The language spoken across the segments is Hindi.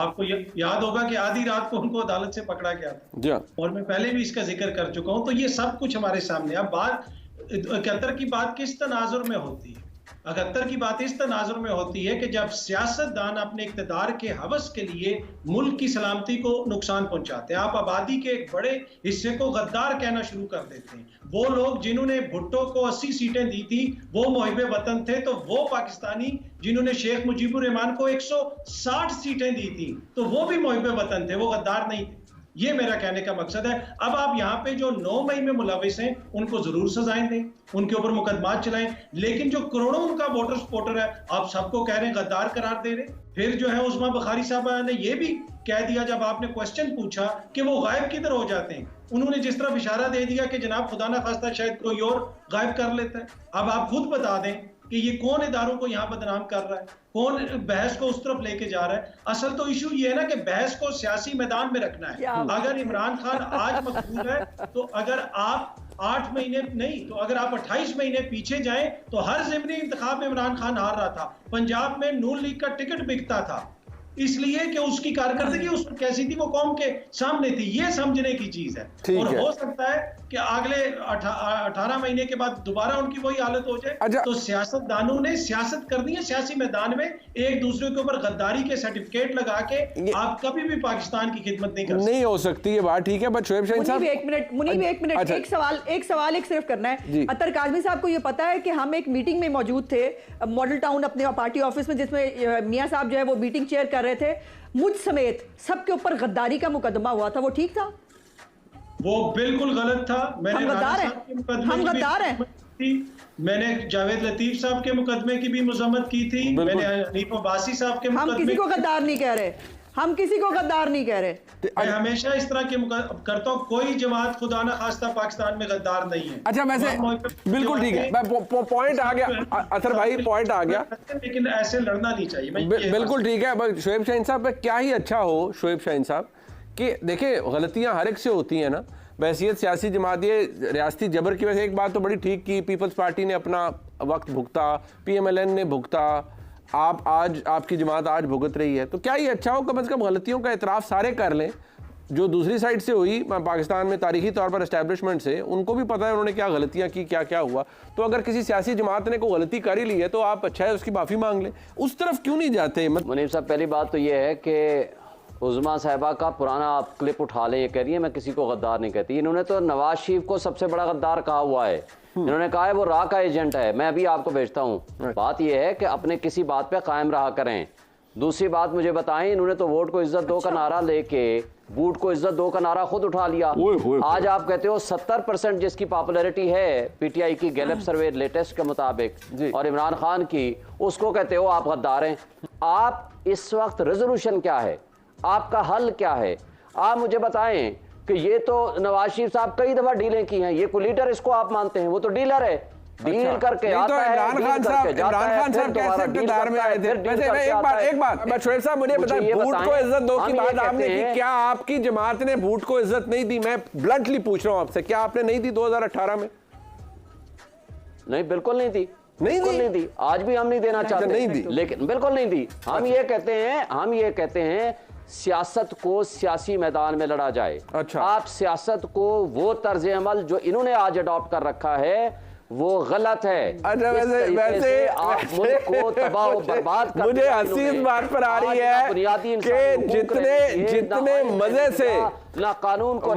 आपको याद होगा कि आधी रात को उनको अदालत से पकड़ा गया था, और मैं पहले भी इसका जिक्र कर चुका हूं। तो ये सब कुछ हमारे सामने। अब बात 71 की बात किस तनाजुर में होती है? 71 की बात इस तनाजुर में होती है कि जब सियासतदान अपने इक्तदार के हवस के लिए मुल्क की सलामती को नुकसान पहुंचाते हैं। आप आबादी के एक बड़े हिस्से को गद्दार कहना शुरू कर देते हैं। वो लोग जिन्होंने भुट्टो को 80 सीटें दी थी वो मुहिब्बे वतन थे, तो वो पाकिस्तानी जिन्होंने शेख मुजीबुर रहमान को 160 सीटें दी थी तो वो भी मुहिब्बे वतन थे, वो गद्दार नहीं थे। ये मेरा कहने का मकसद है। अब आप यहाँ पे जो 9 मई में मुलविस हैं उनको जरूर सजाएं दें, उनके ऊपर मुकदमात चलाएं, लेकिन जो करोड़ों उनका वोटर सपोर्टर है आप सबको कह रहे हैं गद्दार करार दे रहे। फिर जो है उस्मा बुखारी साहब ने ये भी कह दिया जब आपने क्वेश्चन पूछा कि वो गायब किधर हो जाते हैं, उन्होंने जिस तरफ इशारा दे दिया कि जनाब खुदा ना खास्ता शायद कोई और गायब कर लेता है। अब आप खुद बता दें कि ये कौन इदारों को यहाँ बदनाम कर रहा है, कौन बहस को उस तरफ लेके जा रहा है। असल तो इशू ये है ना कि बहस को सियासी मैदान में रखना है। अगर इमरान खान आज मकबूल है तो अगर आप 8 महीने नहीं तो अगर आप 28 महीने पीछे जाएं तो हर ज़िमनी इंतखाब में इमरान खान हार रहा था। पंजाब में नून लीग का टिकट बिकता था इसलिए कि उसकी कारकर्दगी उस पर कैसी थी, वो कौम के सामने थी। ये समझने की चीज है। और हो सकता है कि अगले 18 महीने के बाद दोबारा उनकी वही हालत हो जाए। तो सियासतदानों ने सियासत करनी है सियासी मैदान में, एक दूसरे के ऊपर गद्दारी के सर्टिफिकेट लगा के आप कभी भी पाकिस्तान की खिदमत नहीं हो सकती। ये बात ठीक है, बट शोएब शाहीन साहब एक मिनट एक सवाल एक सिर्फ करना है। अतर काज़मी साहब को ये पता है कि हम एक मीटिंग में मौजूद थे मॉडल टाउन अपने पार्टी ऑफिस में, जिसमें मियां साहब जो है वो मीटिंग चेयर कर रहे थे, मुझ समेत सबके ऊपर गद्दारी का मुकदमा हुआ था, वो ठीक था? वो बिल्कुल गलत था। हम गद्दार हैं। मैंने जावेद लतीफ साहब के मुकदमे की भी मजम्मत की थी, मैंने हनीफ अब्बासी साहब के हम किसी को गद्दार नहीं कह रहे, हम किसी को गद्दार नहीं कह रहे। मैं हमेशा इस तरह के करता हूँ, कोई जमात खुदा ना खास्ता पाकिस्तान में गद्दार नहीं है। अच्छा वैसे बिल्कुल ठीक है, पॉइंट आ गया अतर भाई, पॉइंट आ गया, लेकिन ऐसे लड़ना नहीं चाहिए। बिल्कुल ठीक है। शोएब शाहीन साहब क्या ही अच्छा हो शोएब शाहीन साहब कि देखिए गलतियां हर एक से होती हैं ना, बहसियत सियासी जमात ये रियासती जबर की वजह से एक बात तो बड़ी ठीक की, पीपल्स पार्टी ने अपना वक्त भुगता, PMLN ने भुगता, आप आज आपकी जमात आज भुगत रही है, तो क्या ही अच्छा हो कम से कम गलतियों का इतराफ़ सारे कर लें। जो दूसरी साइड से हुई पाकिस्तान में तारीखी तौर पर एस्टैब्लिशमेंट से, उनको भी पता है उन्होंने क्या गलतियां की, क्या क्या हुआ। तो अगर किसी सियासी जमात ने कोई गलती कर ही ली है तो आप अच्छा है उसकी माफ़ी मांग लें, उस तरफ क्यों नहीं जाते? मुनीब साहब पहली बात तो ये है कि उज़मा साहिबा का पुराना आप क्लिप उठा लें, ये कह रही है मैं किसी को गद्दार नहीं कहती। इन्होंने तो नवाज शरीफ को सबसे बड़ा गद्दार कहा हुआ है। इन्होंने कहा है वो रा का एजेंट है। मैं अभी आपको भेजता हूँ। बात यह है कि अपने किसी बात पे कायम रहा करें। दूसरी बात मुझे बताएं, इन्होंने तो वोट को इज्जत दो का नारा लेके बूट को इज्जत दो का नारा खुद उठा लिया। आज आप कहते हो 70% जिसकी पॉपुलैरिटी है PTI की गैलप सर्वे लेटेस्ट के मुताबिक और इमरान खान की, उसको कहते हो आप गद्दार हैं। आप इस वक्त रेजोल्यूशन क्या है, आपका हल क्या है? आप मुझे बताएं कि ये तो नवाज शरीफ साहब कई दफा डीलें की हैं, ये कोई लीडर इसको आप मानते हैं? वो तो डीलर है, डील करके आता है। इमरान खान साहब कैसे इक़्तिदार में आए थे? एक बात शोएब साहब मुझे बताएं, बूट को इज्जत दो की बात आपने की, क्या आपकी जमात ने बूट को इज्जत नहीं दी? मैं ब्लंटली पूछ रहा हूं आपसे, क्या आपने नहीं दी 2018 में? नहीं, बिल्कुल नहीं दी, नहीं दी। आज भी हम नहीं देना चाहते, नहीं दी, लेकिन बिल्कुल नहीं दी। हम ये कहते हैं सियासत को सियासी मैदान में लड़ा जाए। अच्छा। आप सियासत को वो तर्ज अमल जो इन्होंने आज अडॉप्ट कर रखा है वो गलत है। अच्छा वैसे आप मुल्क को तबाह बर्बाद कर, मुझे हंसी इस बात पर आ रही है कि जितने मजे से ना कानून को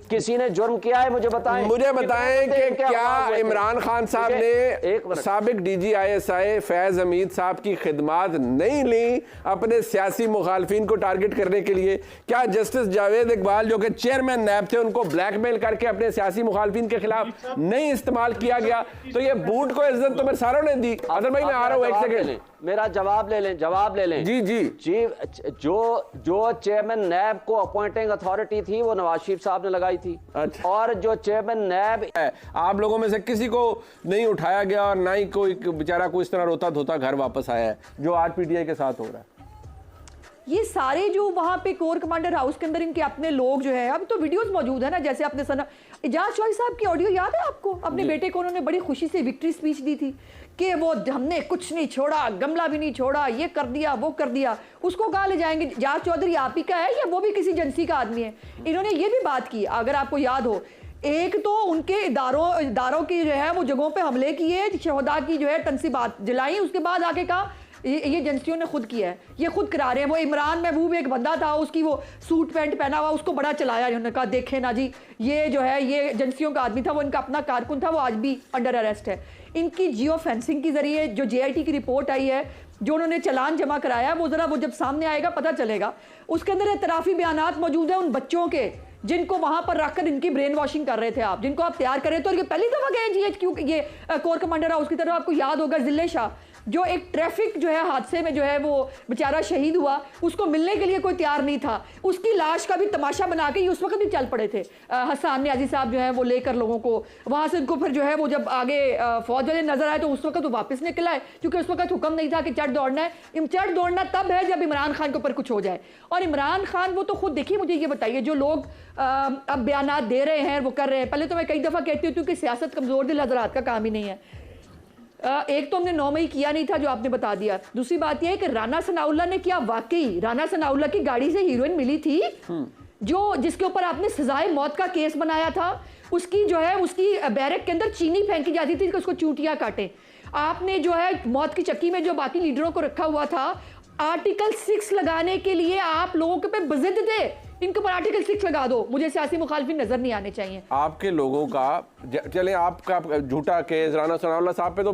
किसी ने जुर्म किया है मुझे बताएं कि क्या इमरान खान साहब ने साबिक DG ISI फैज हमीद साहब की खिदमात नहीं ली अपने सियासी मुखालफिन को टारगेट करने के लिए? क्या जस्टिस जावेद इकबाल जो कि चेयरमैन नैब थे उनको ब्लैकमेल करके अपने सियासी मुखालफिन के खिलाफ नहीं इस्तेमाल किया गया? तो ये बूट को इज्जत तो मैं सारों ने दी। अदर भाई मैं आ रहा हूँ, एक सेकंड, मेरा जवाब ले लें। जी जो चेयरमैन नैब को अपॉइंटिंग अथॉरिटी थी वो नवाज शरीफ साहब ने लगाई थी। अच्छा। और जो चेयरमैन नैब, आप लोगों में से किसी को नहीं उठाया गया और ना ही कोई बेचारा कोई इस तरह रोता धोता घर वापस आया है जो आज PTI के साथ हो रहा है? ये सारे जो वहां पे कोर कमांडर हाउस के अंदर इनके अपने लोग जो है, अब तो वीडियोस मौजूद है ना, जैसे अपने एजाज चौधरी साहब की ऑडियो याद है आपको? अपने बेटे को उन्होंने बड़ी खुशी से विक्ट्री स्पीच दी थी कि वो हमने कुछ नहीं छोड़ा, गमला भी नहीं छोड़ा, ये कर दिया वो कर दिया। उसको कहाँ ले जाएंगे? एजाज चौधरी आप ही का है या वो भी किसी एजेंसी का आदमी है? इन्होंने ये भी बात की, अगर आपको याद हो, एक तो उनके इदारों की जो है वो जगहों पे हमले किए, शहदा की जो है तंसीबात जलाई, उसके बाद आके कहा ये एजेंसियों ने खुद किया है, ये खुद करा रहे हैं। वो इमरान महबूब एक बंदा था, उसकी वो सूट पैंट पहना हुआ, उसको बड़ा चलाया, उन्होंने कहा देखें ना जी ये जो है ये एजेंसियों का आदमी था, वो इनका अपना कारकुन था, वो आज भी अंडर अरेस्ट है। इनकी जियो फेंसिंग के जरिए जो JIT की रिपोर्ट आई है, जो उन्होंने चालान जमा कराया है, वो जब सामने आएगा पता चलेगा। उसके अंदर एतराफ़ी बयानात मौजूद है उन बच्चों के जिनको वहां पर रखकर इनकी ब्रेन वॉशिंग कर रहे थे आप, जिनको आप तैयार कर रहे थे। और ये पहली दफा गए GHQ ये कोर कमांडर हाउस की तरफ। आपको याद होगा जिले शाह जो एक ट्रैफिक जो है हादसे में जो है वो बेचारा शहीद हुआ, उसको मिलने के लिए कोई तैयार नहीं था, उसकी लाश का भी तमाशा बना के उस वक्त भी चल पड़े थे। हसन न्याजी साहब जो है वो लेकर लोगों को वहां से, उनको फिर जो है वो जब आगे फौज वाले नजर आए तो उस वक्त वो वापस निकल आए, क्योंकि उस वक्त हुक्म नहीं था कि चढ़ दौड़ना है। चढ़ दौड़ना तब है जब इमरान खान के ऊपर कुछ हो जाए। और इमरान खान वो तो खुद देखिए, मुझे ये बताइए जो लोग अब बयानात दे रहे हैं वो कर रहे हैं। पहले तो मैं कई दफा कहती हूँ कि सियासत कमजोर दिल हजरात का काम ही नहीं है। एक तो हमने 9 मई किया नहीं था जो आपने बता दिया। दूसरी बात यह है कि राना सनाउल्लाह ने क्या वाकई राना सनाउल्लाह की गाड़ी से हीरोइन मिली थी जो जिसके ऊपर आपने सजाए मौत का केस बनाया था, उसकी जो है उसकी बैरक के अंदर चीनी फेंकी जाती थी कि उसको चूंटियां काटे। आपने जो है मौत की चक्की में जो बाकी लीडरों को रखा हुआ था, आर्टिकल 6 लगाने के लिए आप लोगों के पे बजिद थे, इनके ऊपर आर्टिकल 6 लगा दो। मुझे सियासी मुखालिफिन नजर नहीं आने चाहिए। आपके लोगों का चले आपका झूठा केस राना सनाउल्लाह साहब पे तो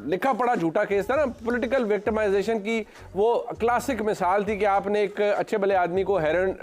लिखा पड़ा झूठा केस था ना, पॉलिटिकल विक्टिमाइजेशन की वो क्लासिक मिसाल थी कि आपने एक अच्छे भले आदमी को हेरोइन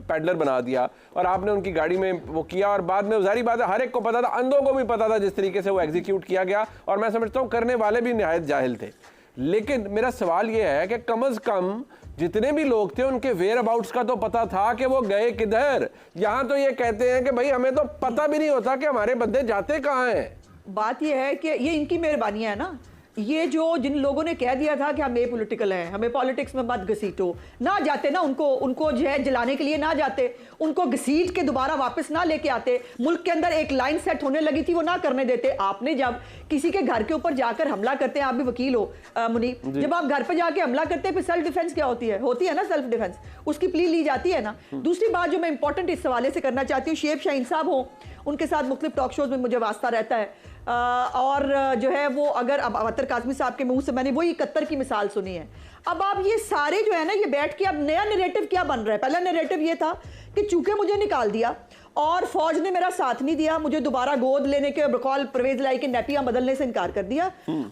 पैडलर बना दिया और आपने उनकी गाड़ी में वो किया, और बाद में जाहिर बात है हर एक को पता था, अंधों को भी पता था जिस तरीके से वो एग्जीक्यूट किया गया, और मैं समझता हूँ करने वाले भी निहायत जाहिल थे। लेकिन मेरा सवाल यह है कि कम से कम जितने भी लोग थे उनके वेयर अबाउट्स का तो पता था कि वो गए किधर। यहां तो ये कहते हैं कि भाई हमें तो पता भी नहीं होता कि हमारे बंदे जाते कहां हैं। बात ये है कि ये इनकी मेहरबानी है ना, ये जो जिन लोगों ने कह दिया था कि हम ए पॉलिटिकल हैं, हमें पॉलिटिक्स में मत घसीटो, ना जाते ना, उनको जो है जलाने के लिए ना जाते, उनको घसीट के दोबारा वापस ना लेके आते। मुल्क के अंदर एक लाइन सेट होने लगी थी, वो ना करने देते। आपने जब किसी के घर के ऊपर जाकर हमला करते हैं, आप भी वकील हो मुनीब, जब आप घर पर जाके हमला करते हैं फिर सेल्फ डिफेंस क्या होती है ना सेल्फ डिफेंस, उसकी प्ली ली जाती है ना। दूसरी बात जो मैं इंपॉर्टेंट इस हवाले से करना चाहती हूँ, शेब शाहीन साहब हो, उनके साथ मुख्तलिफ टॉक शोज में मुझे वास्ता रहता है, और जो है वो अगर अब अतर काज़मी साहब के मुंह से मैंने वही 71 की मिसाल सुनी है। अब आप ये सारे जो है ना ये बैठ के अब नया नैरेटिव क्या बन रहा है। पहला नैरेटिव ये था कि चूंकि मुझे निकाल दिया और फौज ने मेरा साथ नहीं दिया, मुझे दोबारा गोद लेने के बकौल परवेज लाई के नैपियां बदलने से इनकार कर दिया,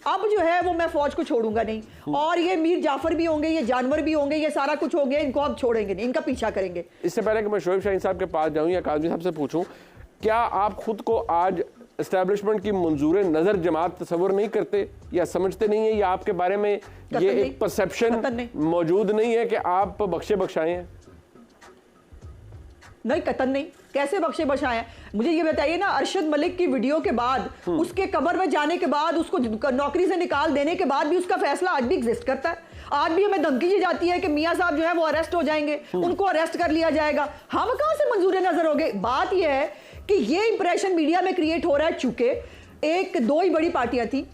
अब जो है वो मैं फौज को छोड़ूंगा नहीं, और ये मीर जाफर भी होंगे, ये जानवर भी होंगे, ये सारा कुछ हो गया, इनको अब छोड़ेंगे नहीं, इनका पीछा करेंगे। इससे पहले कि मैं शोएब शाहीन साहब के पास जाऊं या काज़मी साहब से पूछूं, क्या आप खुद को आज एस्टैब्लिशमेंट की मंजूर नजर जमात तस्वुर नहीं करते या समझते नहीं है, या आपके बारे में ये एक परसेप्शन मौजूद नहीं है कि आप बख्शे बख्शाए हैं? नहीं, कतन नहीं। कैसे बख्शे बख्शाए? मुझे ये बताइए ना, अरशद मलिक की वीडियो के बाद, उसके कब्र में जाने के बाद, उसको नौकरी से निकाल देने के बाद भी उसका फैसला आज भी एग्जिस्ट करता है। आज भी हमें धमकी दी जाती है कि मियां साहब जो है वो अरेस्ट हो जाएंगे, उनको अरेस्ट कर लिया जाएगा। हम कहां से मंजूर नजर हो गए? बात यह है कि ये इंप्रेशन मीडिया में क्रिएट हो रहा है, चूंकि एक दो ही बड़ी पार्टियां थी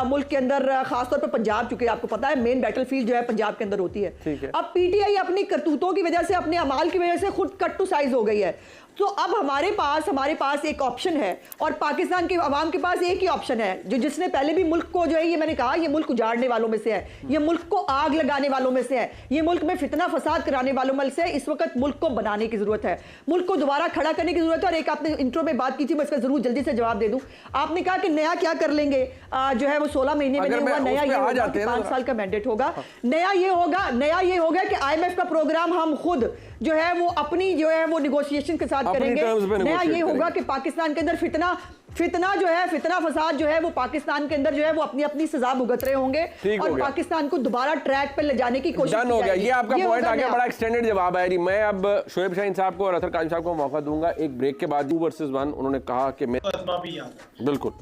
मुल्क के अंदर, खासतौर पर पंजाब, चूंकि आपको पता है मेन बैटलफील्ड जो है पंजाब के अंदर होती है। अब पीटीआई अपनी करतूतों की वजह से, अपने अमाल की वजह से खुद कट टू साइज हो गई है। तो अब हमारे पास एक ऑप्शन है, और पाकिस्तान के अवाम के पास एक ही ऑप्शन है, जो जिसने पहले भी मुल्क को जो है, ये मैंने कहा, ये मुल्क उजाड़ने वालों में से है, ये मुल्क को आग लगाने वालों में से है, ये मुल्क में फितना फसाद कराने वालों में से है। इस वक्त मुल्क को बनाने की जरूरत है, मुल्क को दोबारा खड़ा करने की जरूरत है। और एक आपने इंट्रो में बात की थी, मैं इसका जरूर जल्दी से जवाब दे दूं। आपने कहा कि नया क्या कर लेंगे, जो है वो 16 महीने में नहीं हुआ, नया ये होगा कि 5 साल का मैंडेट होगा। नया ये होगा कि IMF का प्रोग्राम हम खुद जो है वो अपनी जो है वो निगोशिएशन के साथ करेंगे। नया ये होगा कि पाकिस्तान के अंदर फितना फसाद जो है वो पाकिस्तान के अंदर जो है वो अपनी अपनी सजा भुगत रहे होंगे, और पाकिस्तान को दोबारा ट्रैक पर ले जाने की कोशिश हो गया। ये आपका पॉइंट आ गया, बड़ा एक्सटेंडेड जवाब है। मैं अब शोएब शाहीन साहब को और अतर काज़मी साहब को मौका दूंगा एक ब्रेक के बाद। 2 वर्सेस 1 उन्होंने कहा कि मैं बिल्कुल